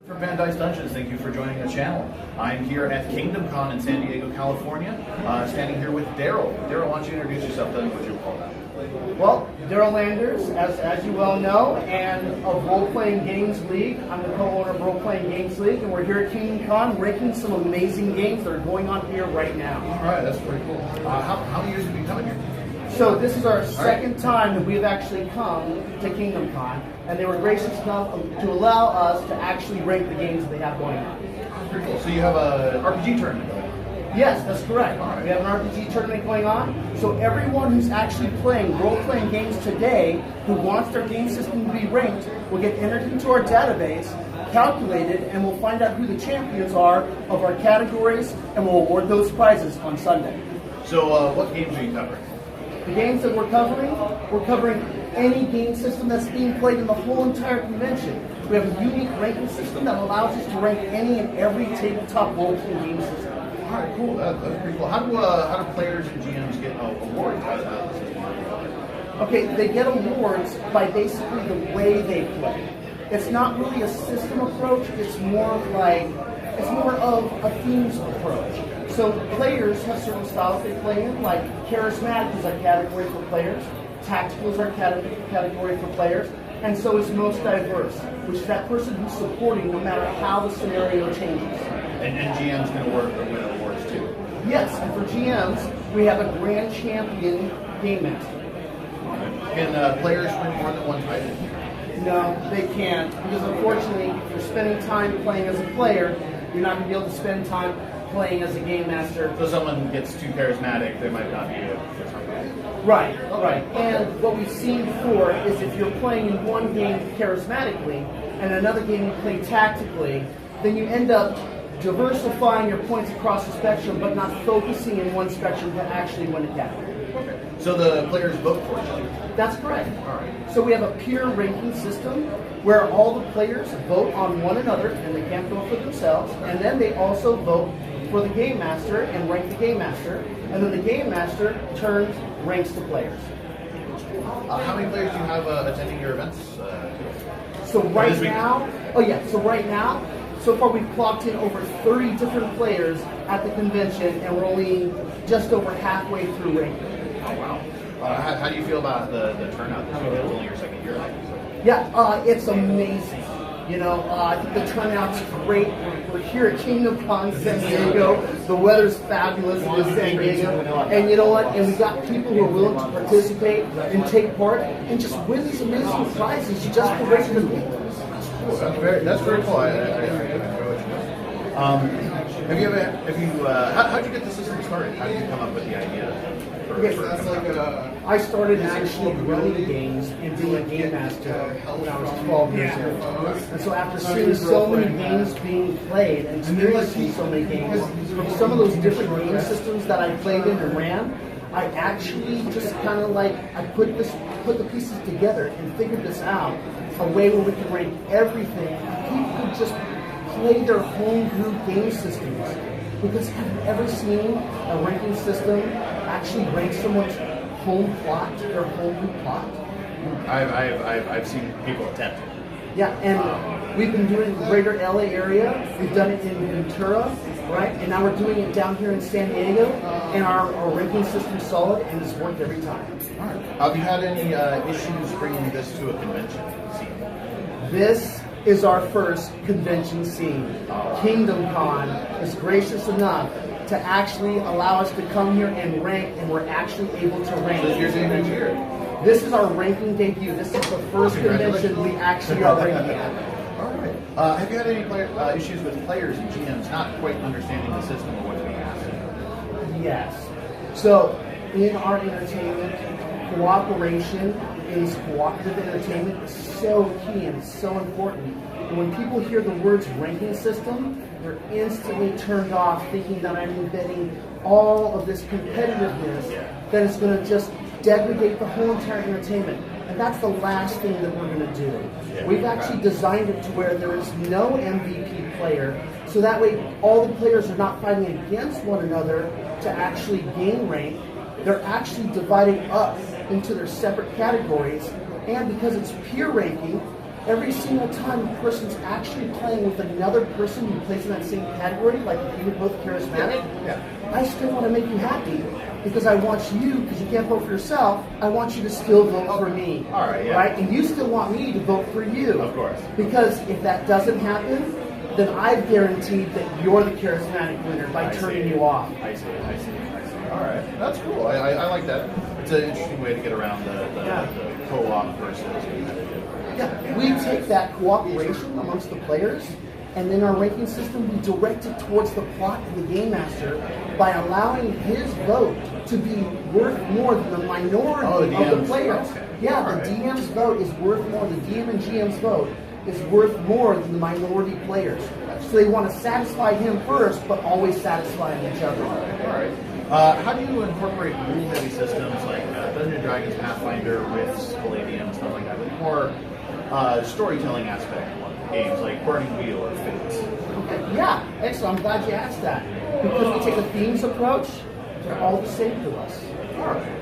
From VanDice Dungeons, thank you for joining the channel. I'm here at KingdomCon in San Diego, California, standing here with Daryl. Daryl, why don't you introduce yourself, tell me what you're called out. Well, Daryl Landers, as you well know, and of Role Playing Games League. I'm the co-owner of Role Playing Games League, and we're here at KingdomCon ranking some amazing games that are going on here right now. All right, that's pretty cool. How many years have you coming here? So this is our second time that we've actually come to KingdomCon, and they were gracious enough to allow us to actually rank the games that they have going on. Pretty cool. So you have a RPG tournament going on? Yes, that's correct. Right. We have an RPG tournament going on. So everyone who's actually playing role-playing games today who wants their game system to be ranked will get entered into our database, calculated, and we'll find out who the champions are of our categories, and we'll award those prizes on Sunday. So what games are you covering? The games that we're covering any game system that's being played in the whole entire convention. We have a unique ranking system that allows us to rank any and every tabletop role-playing game system. All right, cool. That's pretty cool. How do players and GMs get awards? How does the system work? Okay, they get awards by basically the way they play. It's not really a system approach. It's more of a themes approach. So players have certain styles they play in, like charismatic is our category for players, tactical is our category for players, and so is most diverse, which is that person who's supporting no matter how the scenario changes. And GMs can win awards too? Yes, and for GMs, we have a grand champion game master. Can players win more than one title? No, they can't, because unfortunately, if you're spending time playing as a player, you're not going to be able to spend time playing as a game master. So someone gets too charismatic, they might not be good for something. Right. And what we've seen before is if you're playing in one game charismatically and another game you play tactically, then you end up diversifying your points across the spectrum, but not focusing in one spectrum to actually win a category. Okay. So the players vote for each other? That's correct. All right. So we have a peer ranking system where all the players vote on one another, and they can't vote for themselves, and then they also vote for the game master and rank the game master, and then the game master turns ranks the players. How many players do you have attending your events? So right now, so far we've clocked in over 30 different players at the convention, and we're only just over halfway through ranking. Oh wow! How do you feel about the turnout this year? It's only your second year, right? Yeah, it's amazing. You know, I think the turnout's great. We're here at KingdomCon San Diego. The weather's fabulous in San Diego. And you know what? And we got people who are willing to participate and take part and just win these amazing prizes just for raising the game. Cool. That's very cool. I enjoy what you do. How'd you get the system started? How did you come up with the idea? I started actually running games and being a game master when I was 12 years old. And so after seeing so many games being played and experiencing so many games, from some of those different game systems that I played in and ran, I actually just kind of I put the pieces together and figured this out, a way where we could rank everything. People could just play their homebrew game systems. Because have you ever seen a ranking system actually rank someone's home plot, their homebrew plot? I've seen people attempt it. Yeah, and we've been doing it in the greater LA area. We've done it in Ventura, right? And now we're doing it down here in San Diego. And our ranking system's solid, and it's worked every time. All right. Have you had any issues bringing this to a convention scene? This is our first convention scene. KingdomCon is gracious enough to actually allow us to come here and rank, and we're actually able to rank. So this is your debut here? This is our ranking debut. This is the first convention we actually are ranking at. All right. Have you had any issues with players and GMs not quite understanding the system or what's being asked? Yes. So in our entertainment, cooperation is cooperative entertainment is so key and so important. And when people hear the words ranking system, they're instantly turned off thinking that I'm embedding all of this competitiveness that is going to just degrade the whole entire entertainment. And that's the last thing that we're going to do. We've actually designed it to where there is no MVP player, so that way all the players are not fighting against one another to actually gain rank. They're actually divided up into their separate categories, and because it's peer ranking, every single time a person's actually playing with another person who plays in that same category, like if you're both charismatic, I still want to make you happy because I want you, because you can't vote for yourself, I want you to still vote for me. All right, right? And you still want me to vote for you. Of course. Because if that doesn't happen, then I've guaranteed that you're the charismatic winner by turning you off. I see. All right, that's cool. I like that. It's an interesting way to get around the co-op versus competitive. Yeah, we take that cooperation amongst the players, and then our ranking system, we direct it towards the plot of the Game Master by allowing his vote to be worth more than the minority of the players. Okay. Yeah, the DM's vote is worth more, the DM and GM's vote is worth more than the minority players. So they want to satisfy him first, but always satisfying each other. All right. How do you incorporate rule-heavy systems like Dungeons & Dragons, Pathfinder with Palladium and stuff like that, with more storytelling aspect games like Burning Wheel or Fates? Okay. Yeah, excellent. I'm glad you asked that. Because we take a themes approach, they're all the same to us.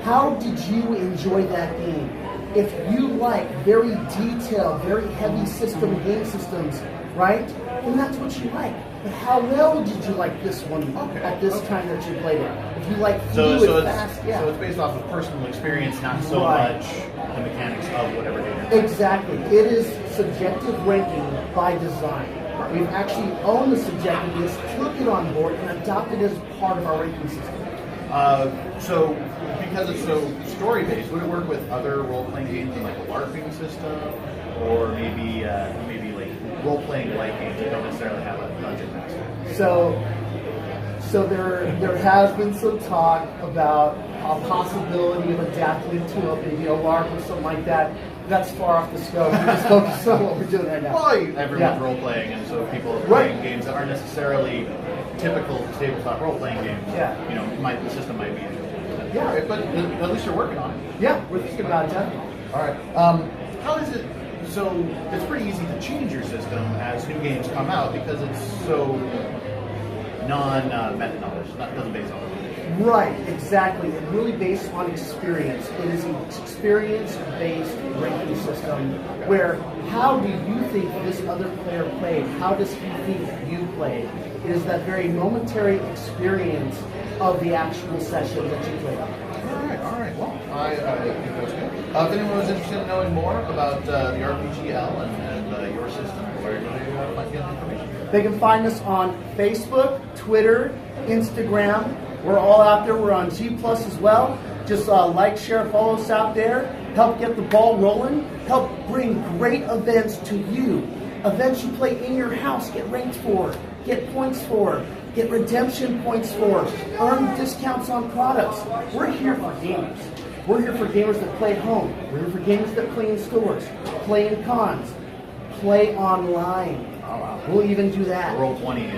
How did you enjoy that game? If you like very detailed, very heavy game systems, right? Then that's what you like. But how well did you like this one at this time that you played it? If you like fluid, fast, So it's based off of personal experience, not so much the mechanics of whatever game. Exactly. It is subjective ranking by design. We've actually owned the subjectiveness, took it on board, and adopted it as part of our ranking system. So because it's so story-based, would it work with other role-playing games in like a LARPing system, or maybe like role-playing light games that don't necessarily have a dungeon master? So there has been some talk about a possibility of adapting to maybe a LARP or something like that. That's far off the scope. We're just focused on what we're doing right now. Well, everyone's role-playing, and so people are playing games that aren't necessarily typical tabletop role-playing games. Yeah. You know, the system might be. Yeah. But at least you're working on it. Yeah, we're thinking about it. All right. How is it? So it's pretty easy to change your system as new games come out because it's so non-meta knowledge. It doesn't base on it. Right, exactly. And really based on experience. It is an experience-based ranking system where how do you think this other player played? How does he think you played? It is that very momentary experience of the actual session that you played. All right. Well, I think that's good. If anyone was interested in knowing more about the RPGL and your system, where do they find the information? They can find us on Facebook, Twitter, Instagram. We're all out there. We're on G+ as well. Just like, share, follow us out there. Help get the ball rolling. Help bring great events to you. Events you play in your house, get ranked for, get points for, get redemption points for, earn discounts on products. We're here for gamers. We're here for gamers that play at home. We're here for gamers that play in stores, play in cons, play online. Oh, wow. We'll even do that. Roll20.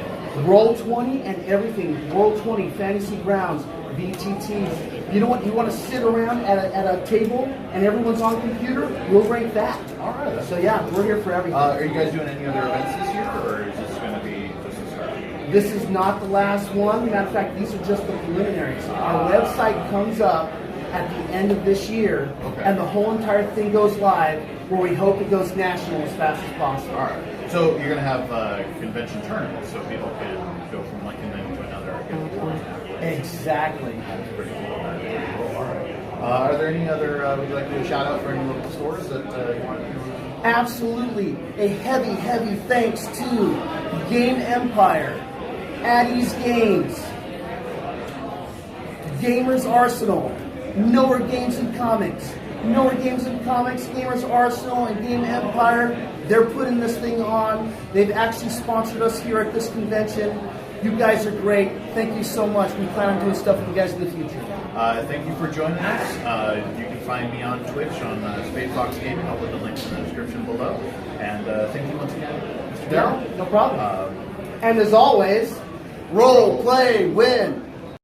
Roll20 and everything. Roll20, Fantasy Grounds, VTTs. You know what? You want to sit around at a table and everyone's on computer? We'll rank that. All right. So yeah, we're here for everything. Are you guys doing any other events this year, or is this going to be just the start? This is not the last one. Matter of fact, these are just the preliminaries. Our website comes up at the end of this year, and the whole entire thing goes live, where we hope it goes national as fast as possible. All right. So you're going to have convention tournaments, so people can go from one convention to another. Exactly. That's pretty cool. All right. Are there any other, would you like to do a shout out for any local stores that you want to do? Absolutely. A heavy, heavy thanks to Game Empire, Addie's Games, Gamers Arsenal, Nowhere Games and Comics. Nowhere Games and Comics, Gamers Arsenal, and Game Empire. They're putting this thing on. They've actually sponsored us here at this convention. You guys are great. Thank you so much. We plan on doing stuff with you guys in the future. Thank you for joining us. You can find me on Twitch on Spadefox Gaming. I'll put the links in the description below. And thank you once again, Mr. Darryl. No problem. And as always, roll, play, win.